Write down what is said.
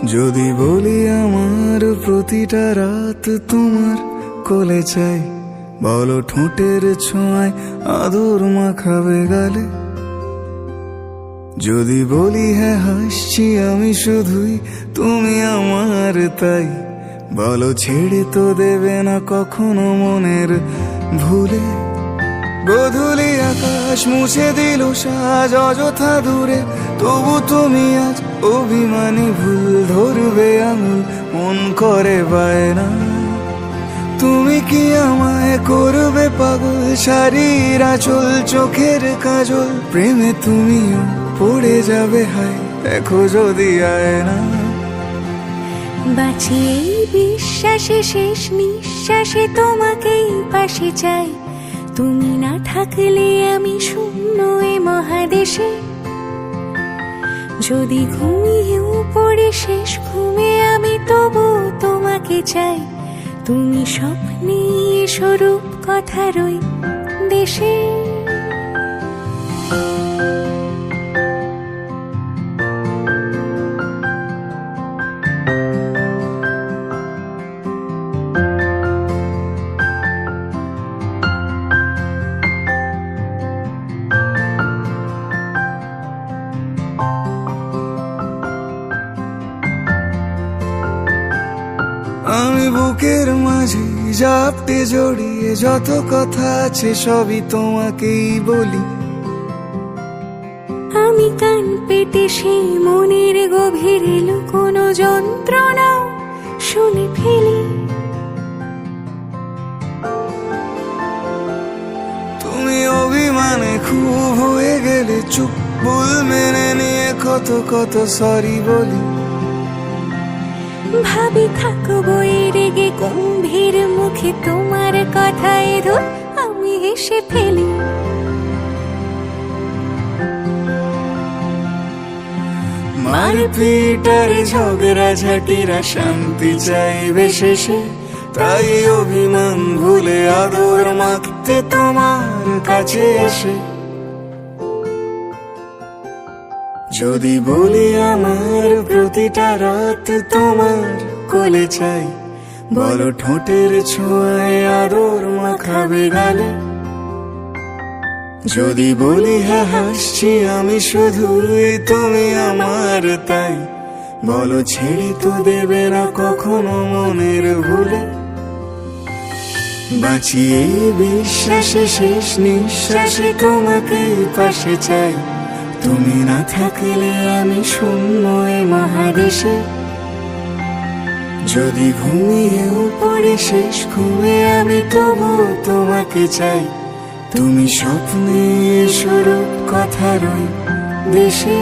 যদি বলি আমার প্রতিটা রাত তোমার কোলে চাই, বলো ঠোঁটের ছোঁয়ায় আদর মাখাবে গালে। যদি বলি হ্যাঁ হাসছি আমি শুধুই, তুমি আমার তাই, বলো ছেড়ে তো দেবে না কখনো মনের ভুলে। গোধূলি আকাশ মুছে দিল সাজ অযথা দূরে, তবু তুমি আজ অভিমানী ভুল ধরবে আঙুল, মন করে বায়না। তুমি কি আমায় করবে পাগল, শাড়ির আঁচল চোখের কাজল, প্রেমে তুমিও পড়ে যাবে হায় দেখো যদি আয়না। বাঁচি এই বিশ্বাসে শেষ নিঃশ্বাসে তোমাকেই পাশে চাই, তুমি না থাকলে আমি শূন্য এ মহাদেশে। যদি ঘুমিয়েও পড়ে শেষ ঘুমে আমি তবু তোমাকে চাই, তুমি স্বপ্নে স্বরূপ কথারই দেশে। আমি বুকের মাঝে জাপটে জড়িয়ে যত কথা আছে সবই তোমাকেই বলি। আমি কান পেতে সেই মনের গভীরে লুকোনো যন্ত্রণা শুনে ফেলি। তুমি অভিমানে খুব হয়ে গেলে চুপ, ভুল মেনে নিয়ে কত কত সরি বলি। ভাবি থাকবো এই রেগে গম্ভীর মুখে তোমার কথায় ধর আমি হেসে ফেলি। মারপিট আর ঝগড়া ঝাঁটিরা শান্তি চাইবে শেষে, তাই অভিমান ভুলে আদর মাখতে তোমার কাছে এসে। যদি বলি আমার প্রতিটা রাত তোমার কোলে চাই, বলো ঠোঁটের ছোঁয়ায় আদর মাখাবে গালে। যদি বলি হ্যাঁ হাসছি আমি শুধুই, তুমি আমার তাই, বলো ছেড়ে তো দেবে না কখনো মনের ভুলে। বাঁচি এই বিশ্বাসে শেষ নিঃশ্বাসে তোমাকেই পাশে চাই, তুমি না থাকলে আমি শূন্য এ মহাদেশে। যদি ঘুমিয়েও পড়ে শেষ ঘুমে আমি তবু তোমাকে চাই, তুমি স্বপ্নে স্বরূপ কথারই দেশে।